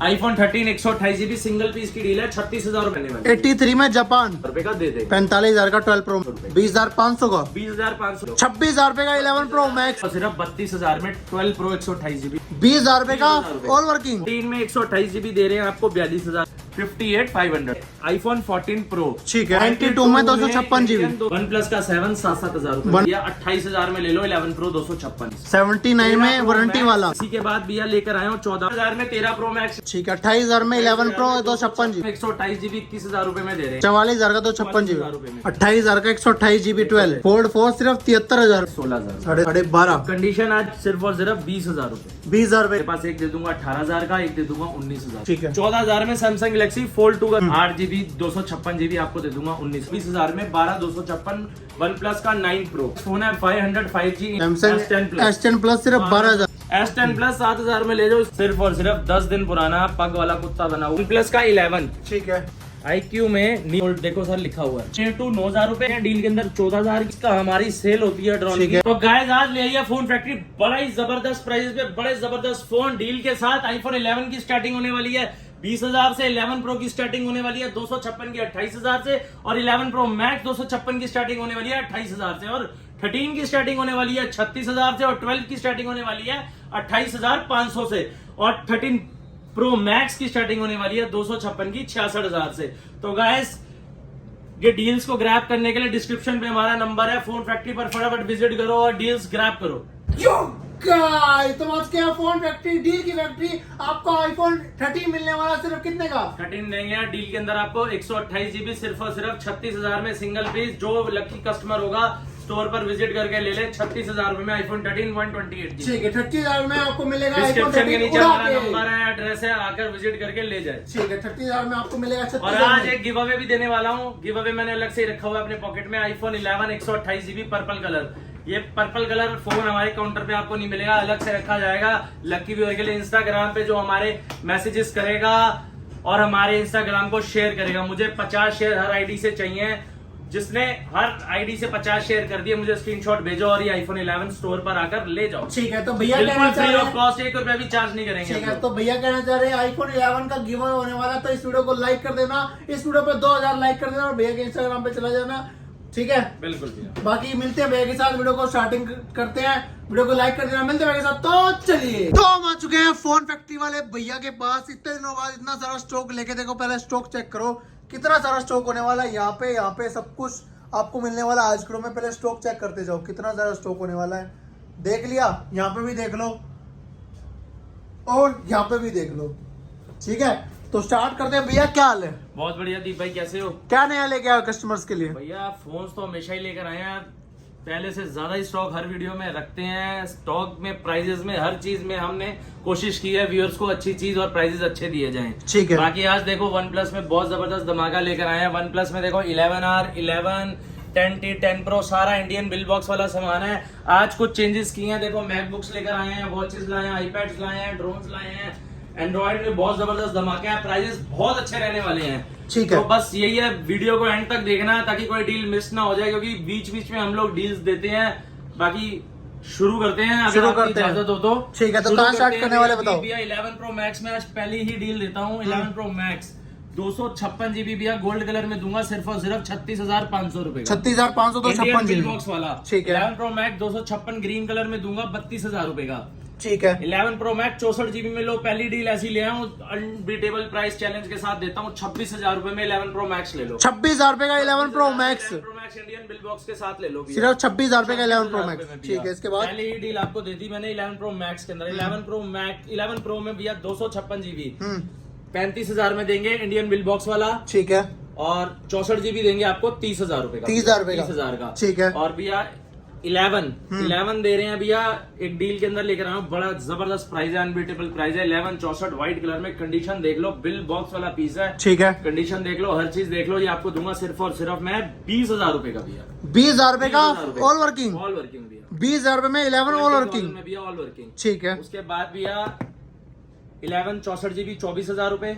iPhone 13 128GB single piece की deal है, 36,000 रुपए 83 में जापान रुपए का दे दे। 45,000 का 12 प्रो, 20,500 का, 20,500, 26,000 रुपए का 11 प्रो मैक्स, और सिर्फ 32,000 में 12 प्रो 128GB, 20,000 रुपए का ऑल वर्किंग। 3 में 128GB दे रहे हैं आपको 42,000, 58,500। iPhone 14 Pro ठीक है, 92 में 256GB, वन प्लस का 7 7,000 रुपए, 28,000 में ले लो 11 Pro 256, 79 में वारंटी वाला। इसी के बाद भैया लेकर आए हो 14,000 में 13 Pro Max, ठीक है, 28,000 में 11 प्रो 256GB, 128GB 21,000 रुपए में दे रहे हैं, 44,000 का 256GB, 28,000 का 128GB 12, फोल्ड 4 सिर्फ 73,000, 16,000, 12.5 कंडीशन आज सिर्फ और सिर्फ 20,000 रुपए। 20,000 रुपए मेरे पास एक दे दूंगा 18,000 का, एक दे दूंगा 19,000, ठीक है। 14,000 में सैमसंग गैलेक्सी फोल्ड 2 का 8GB 256GB आपको दे दूंगा 19,000 में 12,256 वन प्लस का 9 Pro फोन है, 500 5G सैमसंग S10 प्लस सिर्फ 12,000, S10 प्लस 7,000 में ले जाओ, सिर्फ और सिर्फ 10 दिन पुराना पग वाला कुत्ता बना हुआ। वन प्लस का 11 ठीक है। IQ में देखो सर लिखा हुआ है 6 to 9,000 रुपए है, डील के अंदर 14,000 की हमारी सेल होती है ड्रोन की। तो गाइस आज ले आइए फोन फैक्ट्री, बड़ा ही जबरदस्त प्राइस पे बड़े जबरदस्त फोन डील के साथ। iPhone 11 की स्टार्टिंग होने वाली है 20,000 से, 11 Pro की स्टार्टिंग होने वाली है 256 की 28,000 से, और 11 Pro Max 256 की स्टार्टिंग होने वाली है 28,000 से, और 13 की स्टार्टिंग होने वाली है 36,000 से, और 12 की स्टार्टिंग होने वाली है 28,500 से, और 13 Pro Max की स्टार्टिंग होने वाली है 256 की 66,000 से। तो गाइस ये डील्स को ग्रैब करने के लिए डिस्क्रिप्शन पे हमारा नंबर है, फोन फैक्ट्री पर फटाफट विजिट करो और डील्स ग्रैब करो। तो आज क्या फोन फैक्ट्री डील की फैक्ट्री, आपको iPhone 13 मिलने वाला सिर्फ कितने का? 13 देंगे डील के अंदर आपको 128GB सिर्फ और सिर्फ 36,000 में सिंगल पीस। जो लकी कस्टमर होगा स्टोर पर विजिट करके ले ले 36,000 रुपए में iPhone 13 128GB। ठीक है, 36,000 में आपको मिलेगा। डिस्क्रिप्शन के नीचे हमारा नंबर है, एड्रेस है, आकर विजिट करके ले जाए। ठीक है, 36,000 में आपको मिलेगा। और आज एक गिव अवे भी देने वाला हूँ। गिव अवे मैंने अलग से रखा हुआ है अपने पॉकेट में, iPhone 11 128GB पर्पल कलर। ये पर्पल कलर फोन हमारे काउंटर पे आपको नहीं मिलेगा, अलग से रखा जाएगा लकी व्यूअर के लिए। इंस्टाग्राम पे जो हमारे मैसेजेस करेगा और हमारे इंस्टाग्राम को शेयर करेगा, मुझे 50 शेयर हर आईडी से चाहिए। जिसने हर आईडी से 50 शेयर कर दिए मुझे स्क्रीनशॉट भेजो और ये iPhone 11 स्टोर पर आकर ले जाओ। ठीक है, तो भैया बिल्कुल फ्री ऑफ कॉस्ट, 1 रुपया भी चार्ज नहीं करेंगे। ठीक है, तो भैया कहना चाह रहे हैं iPhone 11 का गिव अवे होने वाला, तो इस वीडियो को लाइक कर देना, इस वीडियो पे 2,000 लाइक कर देना और भैया के इंस्टाग्राम पे चला जाना। ठीक है, बिल्कुल भैया। बाकी मिलते हैं भैया के साथ, वीडियो को स्टार्टिंग करते हैं, वीडियो को लाइक कर देना, मिलते हैं भैया के साथ। तो चलिए, तो हम आ चुके हैं फोन फैक्ट्री वाले भैया के पास। इतने दिनों बाद इतना सारा स्टॉक लेके, देखो पहले स्टॉक चेक करो कितना सारा स्टॉक होने वाला है। यहाँ पे सब कुछ आपको मिलने वाला आज करो में। पहले स्टॉक चेक करते जाओ कितना सारा स्टॉक होने वाला है। देख लिया, यहाँ पे भी देख लो और यहाँ पे भी देख लो। ठीक है, तो स्टार्ट करते हैं। भैया क्या हाल है? बहुत बढ़िया दीप भाई, कैसे हो? क्या नया लेके आए कस्टमर्स के लिए? भैया फोन्स तो हमेशा ही लेकर आए हैं, पहले से ज्यादा ही स्टॉक हर वीडियो में रखते हैं। स्टॉक में, प्राइजेस में, हर चीज में हमने कोशिश की है व्यूअर्स को अच्छी चीज और प्राइजेस अच्छे दिए जाएं। ठीक है, बाकी आज देखो वन प्लस में बहुत जबरदस्त धमाका लेकर आए हैं। वन प्लस में देखो 11R 11 10T 10 Pro सारा इंडियन बिल बॉक्स वाला सामान है। आज कुछ चेंजेस किए हैं, देखो मैकबुक्स लेकर आए हैं, वॉचेस लाए हैं, आईपैड्स लाए हैं, ड्रोन्स लाए हैं। एंड्रॉइड में बहुत जबरदस्त धमाका है, प्राइजेस बहुत अच्छे रहने वाले हैं। ठीक है, तो बस यही है, वीडियो को एंड तक देखना है ताकि कोई डील मिस ना हो जाए, क्योंकि बीच बीच में हम लोग डील्स देते हैं। बाकी शुरू करते हैं, अगर आपकी इजाजत हो तो। ठीक है, तो कहाँ स्टार्ट करने वाले बताओ? भैया 11 Pro Max में आज पहली ही डील देता हूँ। 11 Pro Max 256GB भैया गोल्ड कलर में दूंगा सिर्फ और सिर्फ 36,500 रुपए। 36,556 बिल बॉक्स वाला। ठीक है, 11 Pro Max 256 ग्रीन कलर में दूंगा 32,000 रुपए का। ठीक है, 11 Pro Max 64GB में लो, पहली डील ऐसी ले आया हूँ, अनबीटेबल प्राइस चैलेंज के साथ देता हूँ 26,000 रुपए में 11 Pro Max ले लो। 26,000 रुपए का 11 Pro Max 11 Pro Max Indian bill box के साथ ले लो, सिर्फ 26,000 रुपए का 11 Pro Max। ठीक है, इसके बाद पहली ही डील आपको दे दी मैंने 11 Pro Max के अंदर। 11 Pro में भैया 256GB 35,000 में देंगे इंडियन बिल बॉक्स वाला। ठीक है, और 64GB देंगे आपको 30,000 रुपए का। 30,000 रुपए का। 30,000 का। ठीक है, और भैया 11 दे रहे हैं भैया, एक डील के अंदर लेकर आया हूँ, बड़ा जबरदस्त प्राइस है, अनबीटेबल प्राइस है। 11 64 व्हाइट कलर में, कंडीशन देख लो, बिल बॉक्स वाला पीस है। ठीक है, कंडीशन देख लो, हर चीज देख लो। ये आपको दूंगा सिर्फ और सिर्फ मैं 20,000 रुपए का भैया। 20,000 रुपए का ऑल वर्किंग। ऑल वर्किंग भैया, 20,000 रुपए में 11 ऑल वर्किंग में भैया, ऑल वर्किंग। ठीक है, उसके बाद भैया 11 64GB 24,000 रुपए,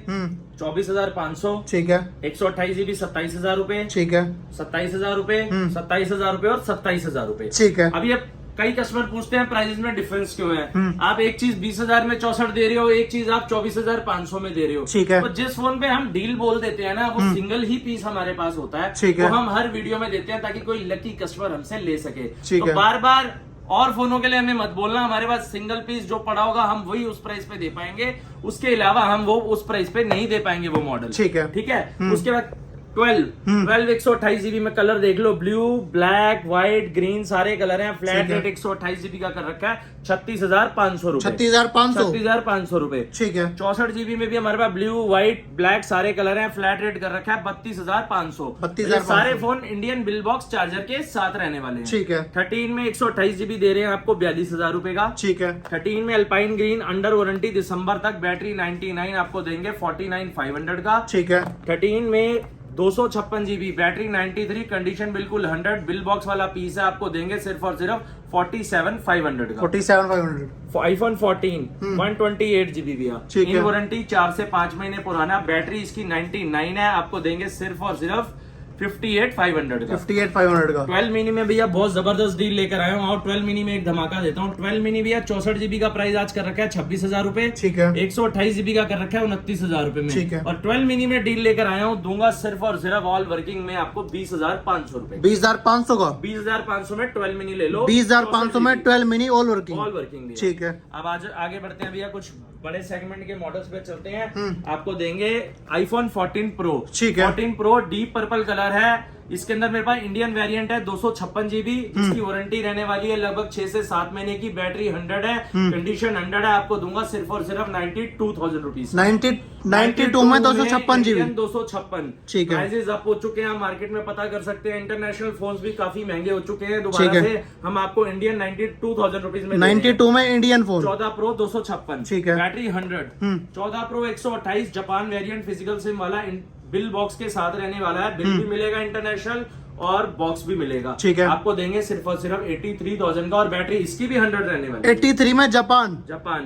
24,500। ठीक है, 128GB 27,000 रुपए, ठीक है, 27,000 रुपए, 27,000 रुपए और 27,000 रुपए। ठीक है, अब ये कई कस्टमर पूछते हैं प्राइस में डिफरेंस क्यों है। आप एक चीज 20,000 में 64 दे रहे हो, एक चीज आप 24,500 में दे रहे हो। ठीक है। तो जिस फोन पे हम डील बोल देते हैं ना, वो सिंगल ही पीस हमारे पास होता है, ठीक है। वो हम हर वीडियो में देते हैं ताकि कोई लकी कस्टमर हमसे ले सके। ठीक तो है। बार बार और फोनों के लिए हमें मत बोलना, हमारे पास सिंगल पीस जो पड़ा होगा हम वही उस प्राइस पे दे पाएंगे, उसके अलावा हम वो उस प्राइस पे नहीं दे पाएंगे वो मॉडल। ठीक है। ठीक है। उसके बाद 12 128 जीबी में कलर देख लो, ब्लू, ब्लैक, व्हाइट, ग्रीन सारे कलर हैं। फ्लैट रेट 128 जीबी का कर रखा है 36,500 रुपए। 36,500 रुपए। ठीक है। 64 जीबी में भी हमारे पास ब्लू, व्हाइट, ब्लैक सारे कलर हैं। फ्लैट रेट कर रखा है 32,500। 32,500। सारे phone Indian bill box charger के साथ रहने वाले हैं। ठीक है। 13 में 128 जीबी दे रहे हैं आपको 42,000 रुपए का। ठीक है। 13 में अल्पाइन ग्रीन अंडर वारंटी दिसंबर तक, बैटरी 99 आपको देंगे 49,500 का। ठीक है। 13 में 256 जीबी बैटरी 93, कंडीशन बिल्कुल 100, बिल बॉक्स वाला पीस है, आपको देंगे सिर्फ और सिर्फ 47,500 का। 47,500 आईफोन 14 128 जीबी भैया, ठीक है। इन वारंटी 4 से 5 महीने पुराना, बैटरी इसकी 99 है, आपको देंगे सिर्फ और सिर्फ 58,500 का। 58,500 का। 12 मिनी में भैया बहुत जबरदस्त डील लेकर आया हूँ, और 12 मिनी में एक धमाका देता हूँ। 12 मिनी भैया 64 जीबी का प्राइस आज कर रखा है 26,000 रुपए। ठीक है। 128 जीबी का कर रखा है 29,000 रुपए में। ठीक है। और 12 मिनी में डील लेकर आया हूँ, दूंगा सिर्फ और सिर्फ ऑल वर्किंग में आपको 20,500 रुपए। 20,500 का। 20,500 में 12 मिनी ले लो। 20,500 में 12 mini all working. All working ठीक है। अब आज आगे बढ़ते हैं भैया, कुछ बड़े सेगमेंट के मॉडल्स पे चलते हैं। आपको देंगे आईफोन 14 प्रो। ठीक है। 14 प्रो डीप पर्पल कलर है, इसके अंदर मेरे पास इंडियन वेरिएंट है 256 जीबी, जिसकी वारंटी रहने वाली है लगभग 6 से 7 महीने की, बैटरी 100 है, कंडीशन 100 है, आपको दूंगा सिर्फ और सिर्फ 92,000 रुपीज। 92 में 256 जीबी। 256। ठीक है। प्राइसेस अप हो चुके हैं, आप मार्केट में पता कर सकते हैं, इंटरनेशनल फोन्स भी काफी महंगे हो चुके हैं। ठीक दोबारा है। से हम आपको इंडियन 92,000 रुपीज में 92 में इंडियन फोन। 14 प्रो 256। ठीक है। Battery 100। 14 pro 128 Japan variant physical SIM वाला, बिल बॉक्स के साथ रहने वाला है, बिल भी मिलेगा इंटरनेशनल और बॉक्स भी मिलेगा। ठीक है। आपको देंगे सिर्फ और सिर्फ 83,000 का, और बैटरी इसकी भी 100 रहने वाली है। 83 में जापान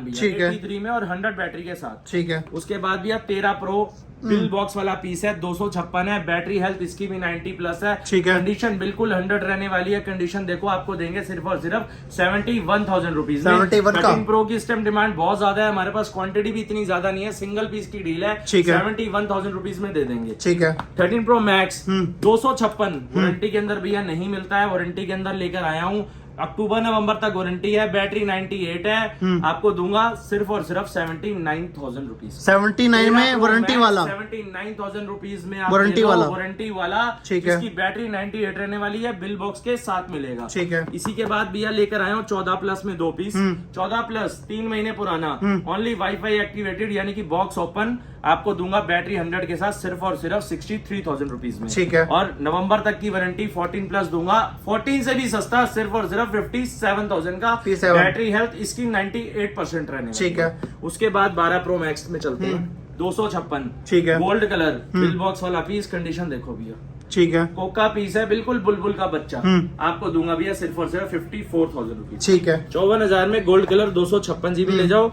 भी ठीक है। 83 में और 100 बैटरी के साथ। ठीक है। उसके बाद भी 13 प्रो बिल बॉक्स वाला पीस है 256 है, बैटरी हेल्थ इसकी भी 90 प्लस है। ठीक है। कंडीशन बिल्कुल 100 रहने वाली है, कंडीशन देखो, आपको देंगे सिर्फ और सिर्फ 71,000 रुपीज। 71 का। 13 प्रो की इस टाइम डिमांड बहुत ज्यादा है, हमारे पास क्वांटिटी भी इतनी ज्यादा नहीं है, सिंगल पीस की डील है। ठीक है। 71,000 रुपीज में दे देंगे। ठीक है। 13 प्रो मैक्स 256 वारंटी के अंदर भैया नहीं मिलता है, वारंटी के अंदर लेकर आया हूँ, अक्टूबर नवंबर तक वारंटी है, बैटरी 98 है, आपको दूंगा सिर्फ और सिर्फ 79,000 रुपीज। 79 में वारंटी वाला। 79,000 रुपीज में वारंटी वाला। वारंटी वाला, ठीक है। इसकी बैटरी 98 रहने वाली है, बिल बॉक्स के साथ मिलेगा। ठीक है। इसी के बाद भैया लेकर आया हूँ 14 प्लस में 2 पीस। 14 प्लस 3 महीने पुराना, ओनली वाईफाई एक्टिवेटेड, यानी कि बॉक्स ओपन, आपको दूंगा बैटरी 100 के साथ सिर्फ और सिर्फ 63,000 रुपीज में। ठीक है। और नवंबर तक की वारंटी 14 प्लस दूंगा, 14 से भी सस्ता, सिर्फ और सिर्फ 57,000 का। 57। बैटरी हेल्थ इसकी 98% रहने वाली ठीक है। उसके बाद 12 प्रो मैक्स में चलते हैं, 256। ठीक है। गोल्ड कलर बिल बॉक्स वाला पीस, कंडीशन देखो भैया, ठीक है। कोका पीस है, बिल्कुल बुलबुल का बच्चा, आपको दूंगा भैया सिर्फ और सिर्फ 54,000 रुपीज। ठीक है। 54,000 में गोल्ड कलर 256 जीबी ले जाओ,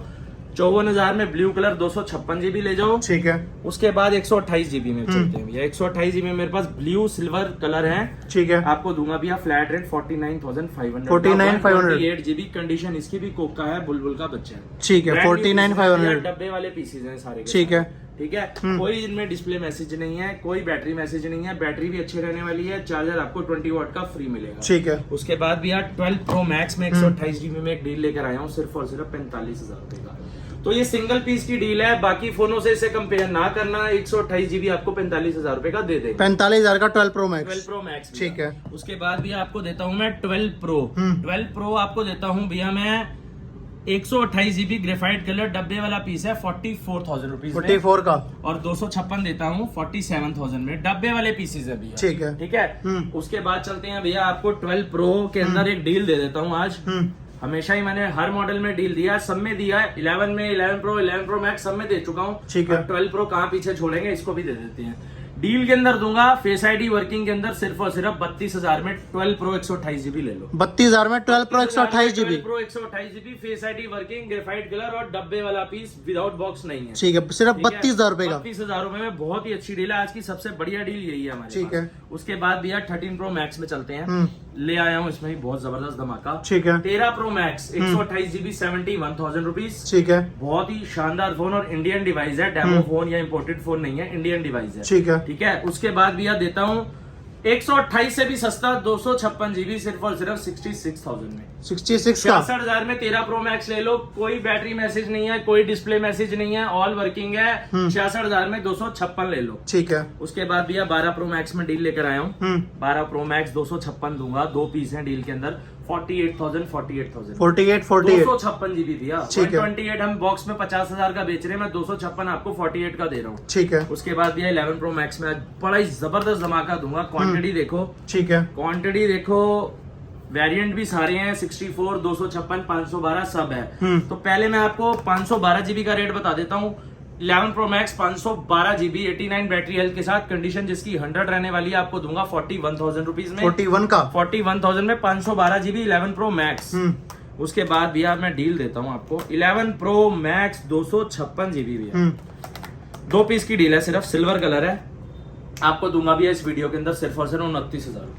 54,000 में ब्लू कलर 256 जीबी ले जाओ। ठीक है। उसके बाद 128 जीबी में चलते हैं भैया, 128 जीबी में मेरे पास ब्लू सिल्वर कलर है, ठीक है। आपको दूंगा भैया फ्लैट रेट 49,500। 49,500 जीबी, कंडीशन इसकी भी कोका है, बुलबुल का बच्चा है। ठीक है। 49,500 डब्बे वाले पीसेज हैं सारे के ठीक है। ठीक है। कोई इनमें डिस्प्ले मैसेज नहीं है, कोई बैटरी मैसेज नहीं है, बैटरी भी अच्छी रहने वाली है, चार्जर आपको 20 वाट का फ्री मिलेगा। ठीक है। उसके बाद भी यार 12 प्रो मैक्स में 128 जीबी में एक डील लेकर आया हूँ, सिर्फ और सिर्फ 45,000 रुपए का। तो ये सिंगल पीस की डील है, बाकी फोनों से इसे कंपेयर ना करना। 128 जीबी आपको 45,000 रुपए का दे देगा। 45,000 का 12 प्रो 12 मैक्स। प्रो मैक्स ठीक है। उसके बाद भी आपको देता हूँ मैं 12 प्रो। 12 प्रो आपको देता हूँ भैया मैं 128 जीबी ग्रेफाइट कलर, डब्बे वाला पीस है 44,000 रुपीज 44 का। और 256 देता हूँ 47,000 में, डब्बे वाले पीसेज है भैया। ठीक है। ठीक है। उसके बाद चलते हैं भैया, आपको 12 प्रो के अंदर एक डील दे देता हूँ आज। हमेशा ही मैंने हर मॉडल में डील दिया, सब में दिया है, 11 में, 11 प्रो मैक्स सब में दे चुका हूँ। ठीक है। 12 प्रो कहाँ पीछे छोड़ेंगे, इसको भी दे देते हैं। डील के अंदर दूंगा फेस आईडी वर्किंग के अंदर सिर्फ और सिर्फ 32,000 में 12 प्रो 128 जीबी ले लो। 32,000 में 12 pro 128 GB. Pro 128 GB face ID working, graphite colour और डब्बे वाला पीस, विदाउट बॉक्स नहीं है। ठीक है। सिर्फ 32,000 रुपए का। 32,000 रुपए में बहुत ही अच्छी डील है, आज की सबसे बढ़िया डील यही है हमारे ठीक पास। है। उसके बाद भैया 13 प्रो मैक्स में चलते हैं। ले आया हूँ, इसमें भी बहुत जबरदस्त धमाका। ठीक है। 13 प्रो मैक्स 128 GB 71,000 रुपीज। ठीक है। बहुत ही शानदार फोन और इंडियन डिवाइस है, डेमो फोन या इंपोर्टेड फोन नहीं है, इंडियन डिवाइस है। ठीक है। ठीक है। उसके बाद भैया देता हूँ 128 से भी सस्ता 256 GB सिर्फ और सिर्फ 66,000 में। 66 का 66,000 में 13 प्रो मैक्स ले लो, कोई बैटरी मैसेज नहीं है, कोई डिस्प्ले मैसेज नहीं है, ऑल वर्किंग है। 66,000 में 256 ले लो। ठीक है। उसके बाद भैया 12 प्रो मैक्स में डील लेकर आया हूँ। 12 प्रो मैक्स 256 दूंगा, 2 पीस हैं डील के अंदर, 48,000 256 GB भैया। 128 हम बॉक्स में 50,000 का बेच रहे हैं, मैं 256 आपको 48 का दे रहा हूँ। ठीक है। उसके बाद भैया 11 प्रो मैक्स में बड़ा ही जबरदस्त धमाका दूंगा। क्वांटिटी देखो, ठीक है। क्वांटिटी देखो, वेरिएंट भी सारे हैं, 64, 256, 512 सब है। तो पहले मैं आपको 512 GB का रेट बता देता हूँ। 11 pro max 512 GB 89 battery health के साथ, कंडीशन जिसकी 100 रहने वाली है, आपको दूंगा 41,000 रुपीज में। 41 का 41,000 में 512 GB 11 प्रो मैक्स। उसके बाद भैया मैं डील देता हूँ आपको 11 प्रो मैक्स 256 GB भैया, 2 पीस की डील है, सिर्फ सिल्वर कलर है। आपको दूंगा भैया इस वीडियो के अंदर सिर्फ और सिर्फ 29,000 रुपए।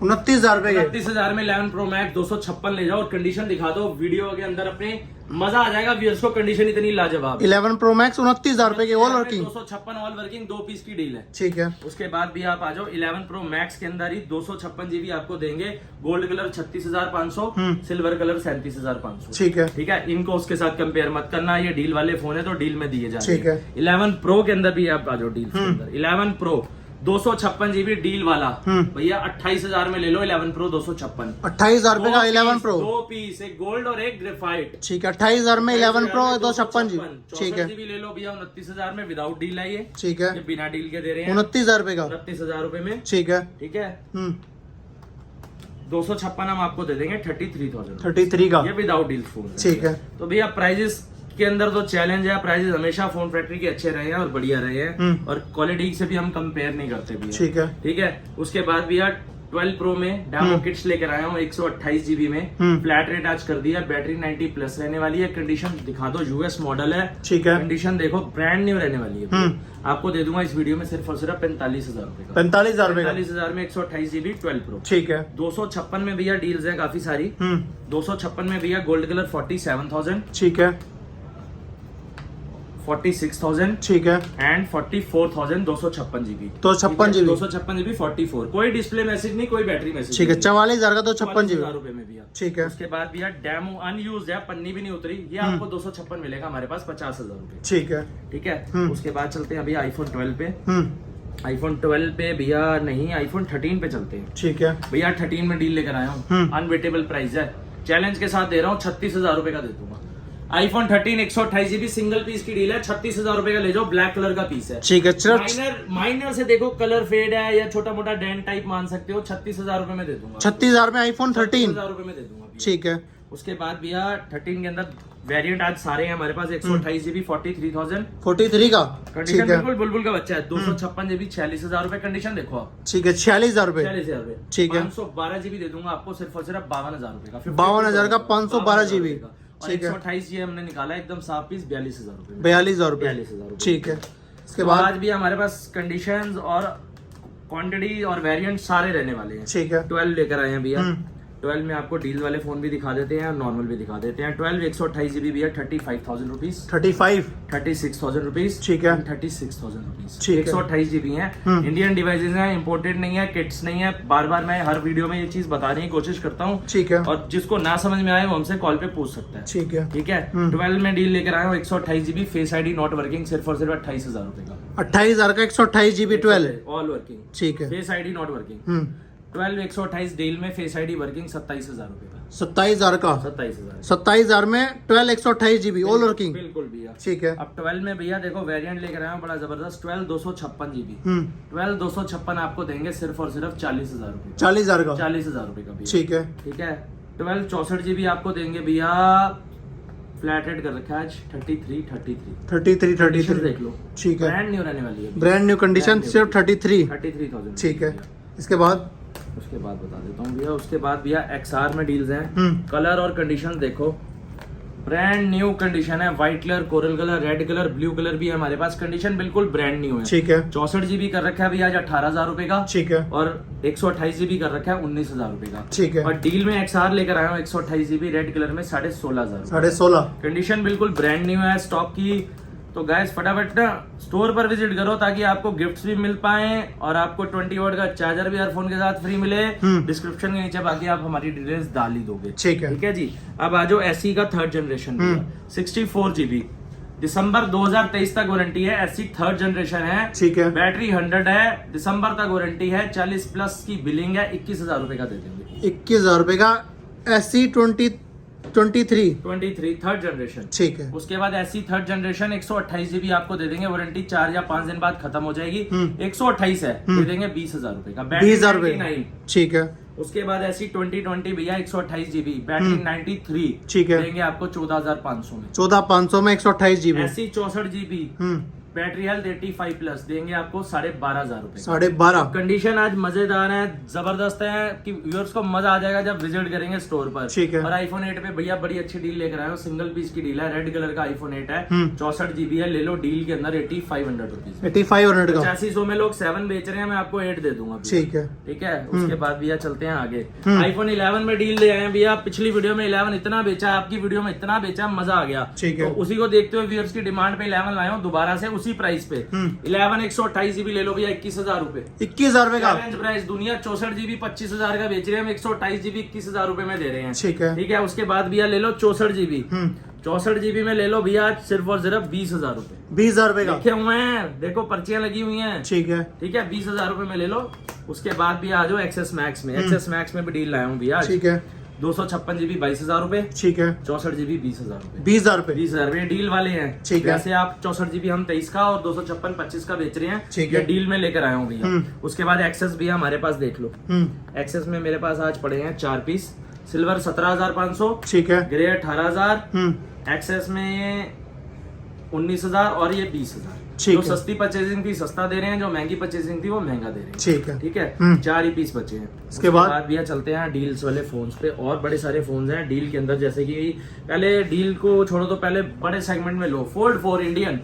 29,000 में 11 प्रो मैक्स 256 ले जाओ और कंडीशन दिखा दो वीडियो के अंदर अपने, मजा आ जाएगा व्यूअर्स को। कंडीशन इतनी लाजवाब। 11 प्रो मैक्स 29,000 रुपए की all working, 256 all working, 2 piece की डील है। ठीक है। उसके बाद भी आप आ जाओ 11 प्रो मैक्स के अंदर ही 256 GB आपको देंगे। Gold colour 36,500, silver colour 37,500। ठीक है। ठीक है। इनको उसके साथ कंपेयर मत करना, ये डील वाले फोन है तो डील में दिए जा रहे हैं। ठीक है। 11 प्रो के अंदर भी आप आ जाओ डील के अंदर। 11 प्रो 256 GB डील वाला भैया 28,000 में ले लो। 11 प्रो 256, 28,000 रुपए का 11 प्रो, 2 पीस, एक गोल्ड और एक ग्रेफाइट। ठीक है। 28,000 में 11 प्रो 256 GB, ठीक है। 64 GB ले लो भैया 29,000 में, विदाउट डील है ये। ठीक है। ये बिना डील के दे रहे हैं 29,000 रुपए का, 29,000 रुपए में। ठीक है। ठीक है। 256 हम आपको दे देंगे 33,000, 33 का, ये विदाउट डील फोन। ठीक है। तो भैया प्राइजेस के अंदर तो चैलेंज है, प्राइजेस हमेशा फोन फैक्ट्री के अच्छे रहे हैं और बढ़िया रहे हैं, और क्वालिटी से भी हम कंपेयर नहीं करते भैया। ठीक है। ठीक है। उसके बाद भैया 12 प्रो में डेमो किट्स लेकर आया हूँ 128 GB में, फ्लैट रेट आज कर दिया, बैटरी 90 प्लस रहने वाली है। कंडीशन दिखा दो, यूएस मॉडल है, ठीक है। कंडीशन देखो, ब्रांड न्यू रहने वाली है। आपको दे दूंगा इस वीडियो में सिर्फ और सिर्फ 45,000 रुपए का। 45,000 रुपए का, 45,000 में 128 GB 12 प्रो, ठीक है। 256 में भैया डील्स है काफी सारी। 256 में भैया गोल्ड कलर 47,000, ठीक है। 46,000, ठीक है। And 44,000 256 GB। 256 GB, 256 GB 44, कोई डिस्प्ले मैसेज नहीं, कोई बैटरी मैसेज। ठीक है। 44,000 का 256 GB, रुपए में भैया। ठीक है। उसके बाद भैया डेमो अनयूज्ड है, पन्नी भी नहीं उतरी, ये आपको 256 मिलेगा हमारे पास 50,000 रुपए, ठीक है। ठीक है। उसके बाद चलते हैं अभी आईफोन 12 पे। आईफोन 12 पे भैया नहीं, आईफोन 13 पे चलते हैं। ठीक है भैया 13 में डील लेकर आया हूँ, अनबेटेबल प्राइस है, चैलेंज के साथ दे रहा हूँ, 36,000 रुपए का दे दूंगा। आईफोन 13 128 GB सिंगल पीस की डील है, 36,000 रुपए का ले जाओ, ब्लैक कलर का पीस है। ठीक है। माइनर से देखो कलर फेड है या छोटा मोटा डेंट टाइप मान सकते हो, 36,000 रुपए में दे दूंगा। 36,000 में आईफोन 13, 36,000 रुपए में दे दूंगा भैया। ठीक है। उसके बाद भैया 13 के अंदर वेरिएंट आज सारे हैं हमारे पास, 128 GB 43,000, 43 का, कंडीशन ठीक है। बिल्कुल बुलबुल का बच्चा है। 256 GB 46,000 रुपए, कंडीशन देखो आप, ठीक है। 46,000 रुपए, 46,000 रुपए, ठीक है। 512 GB दे दूंगा आपको सिर्फ और सिर्फ 52,000 रुपए का, 52,000 का 512 GB, ठीक है। 128 ये हमने निकाला एकदम साफ पीस 42,000 रुपए, 42,000 रुपए, 42,000 रुपए, ठीक है। इसके तो बाद आज भी हमारे पास कंडीशंस और क्वांटिटी और वेरिएंट सारे रहने वाले हैं। ठीक है। 12 लेकर आए हैं भैया। 12 में आपको डील वाले फोन भी दिखा देते हैं और नॉर्मल भी दिखा देते हैं। 12 128 GB भैया 35,000 रुपीज, 35, 36,000 रुपीज, ठीक है। 36,000 रुपीज, ठीक है। 128 GB है, इंडियन डिवाइसेज हैं, इंपोर्टेड नहीं है, किट्स नहीं है। बार बार मैं हर वीडियो में ये चीज बताने की कोशिश करता हूँ, ठीक है। और जिसको ना समझ में आए वो हमसे कॉल पे पूछ सकता है, ठीक है। ठीक है। 12 में डील लेकर आया हूँ 128 GB, face ID not working, सिर्फ और सिर्फ 28,000 रुपए का, 28,000 का 128 GB 12, ऑल वर्किंग, ठीक है। Face ID not working. 12 128 deal में फेस आईडी वर्किंग 27,000 रुपए का, 27,000 का, 27,000, 27,000 में 12 128 GB ऑल वर्किंग, बिल्कुल भैया, ठीक है। अब 12 में भैया देखो वेरिएंट लेकर आया हूं बड़ा जबरदस्त, 12 256 GB, 12 256 आपको देंगे सिर्फ और सिर्फ 40,000 रुपए, 40,000 का, 40,000 रुपए का भैया, ठीक है। ठीक है। 12 64 GB आपको देंगे भैया, फ्लैट रेट कर रखा है आज 33 देख लो, ठीक है। ब्रांड न्यू रहने वाली है, ब्रांड न्यू कंडीशन, सिर्फ 33,000, ठीक है। इसके बाद उसके बाद बता देता हूँ भैया। उसके बाद भैया XR में डील्स हैं, कलर और कंडीशन देखो, ब्रांड न्यू कंडीशन है, white colour, coral colour, red colour, blue colour भी है हमारे पास। कंडीशन बिल्कुल ब्रांड न्यू है। ठीक है। 64 जीबी कर रखा है भैया आज 18,000 रुपए का। ठीक है। और 128 जीबी कर रखा है 19,000 रुपए का। ठीक है। और डील में XR लेकर आया हूँ 128 जीबी रेड कलर में 16,500। 16.5। कंडीशन बिल्कुल ब्रांड न्यू है स्टॉक की। तो गाइस फटाफट ना स्टोर पर विजिट करो ताकि आपको गिफ्ट्स भी मिल पाए और आपको 20 वॉट का चार्जर भी ईयरफोन के साथ फ्री मिले। डिस्क्रिप्शन के नीचे बाकी आप हमारी डिटेल्स डाल ही दोगे। ठीक है जी। अब आ जाओ SE का 3rd जनरेशन 64 जीबी, दिसंबर 2023 तक वारंटी है। SE 3rd जनरेशन है। ठीक है। बैटरी 100 है, दिसंबर तक वारंटी है। 40 प्लस की बिलिंग है, 21,000 रुपए का दे देंगे। 21,000 रुपए का SE 23 3rd जनरेशन। ठीक है। उसके बाद SE 3rd जनरेशन 128 जीबी आपको दे देंगे, वारंटी 4 या 5 दिन बाद खत्म हो जाएगी। 128 है, दे देंगे 20,000 रुपए का। 20,000 रुपए। ठीक है। उसके बाद SE 2020 भैया 128 जीबी, बैटरी 93। ठीक है। देंगे आपको 14,500 में। 14,500 में 128 GB. SE 64 GB, battery health 85 plus, देंगे आपको 12,500 रुपए। 12,500। कंडीशन आज मजेदार है, जबरदस्त है कि व्यूअर्स को मजा आ जाएगा जब विजिट करेंगे स्टोर पर। ठीक है। और iPhone 8 पे भैया बड़ी अच्छी डील लेकर आए हो, सिंगल पीस की डील है, रेड कलर का iPhone 8 है, 64 जीबी है, ले लो डील के अंदर 8500 रुपीज। 8500 का। 8500 में लोग 7 बेच रहे हैं, मैं आपको 8 दे दूंगा। ठीक है। ठीक है। उसके बाद भैया चलते हैं आगे। iPhone 11 में डील ले आए हैं भैया, पिछली वीडियो में 11 इतना बेचा, आपकी वीडियो में इतना बेचा, मजा आ गया। ठीक है। तो उसी को देखते हुए व्यूअर्स की डिमांड पे 11 लाया हूँ दोबारा से उसी प्राइस पे। 11 128 जीबी ले लो भैया 21,000 रुपए। 21,000 रुपए का चैलेंज प्राइस, दुनिया 64 जीबी 25,000 का बेच रहे हैं, हम 128 जीबी 21,000 रुपए में दे रहे हैं। ठीक है। ठीक है। उसके बाद भैया ले लो 64 जीबी। 64 जीबी में ले लो भैया सिर्फ और सिर्फ 20,000 रुपए। 20,000 रुपए का लिखे हुए हैं, देखो पर्चियां लगी हुई हैं। ठीक है। ठीक है। 20,000 रुपए में ले लो। उसके बाद भी आ जाओ एक्सेस मैक्स में। एक्सेस मैक्स में भी डील लाया हूँ भैया। ठीक है। 256 जीबी 22,000 रुपए। ठीक है। 64 जीबी 20,000 रुपए। 20,000 रुपए। 20,000 रुपए डील वाले हैं। ठीक है। वैसे आप 64 जीबी हम 23 का और 256 25 का बेच रहे हैं। ठीक ये है। डील में लेकर आया हूँ भैया। उसके बाद एक्सेस भी हमारे पास देख लो। एक्सेस में मेरे पास आज पड़े हैं 4 पीस। सिल्वर 17,500। ठीक है। ग्रे 18,000। एक्सेस में 19,000 और ये 20,000। ठीक जो है। सस्ती परचेजिंग थी सस्ता दे रहे हैं, जो महंगी परचेजिंग थी वो महंगा दे रहे हैं। ठीक है। ठीक है। 4 ही पीस बचे हैं। उसके बाद भैया चलते हैं डील्स वाले फोन्स पे, और बड़े सारे फोन्स हैं डील के अंदर। जैसे कि पहले डील को छोड़ो तो पहले बड़े सेगमेंट में लो। फोल्ड 4 इंडियन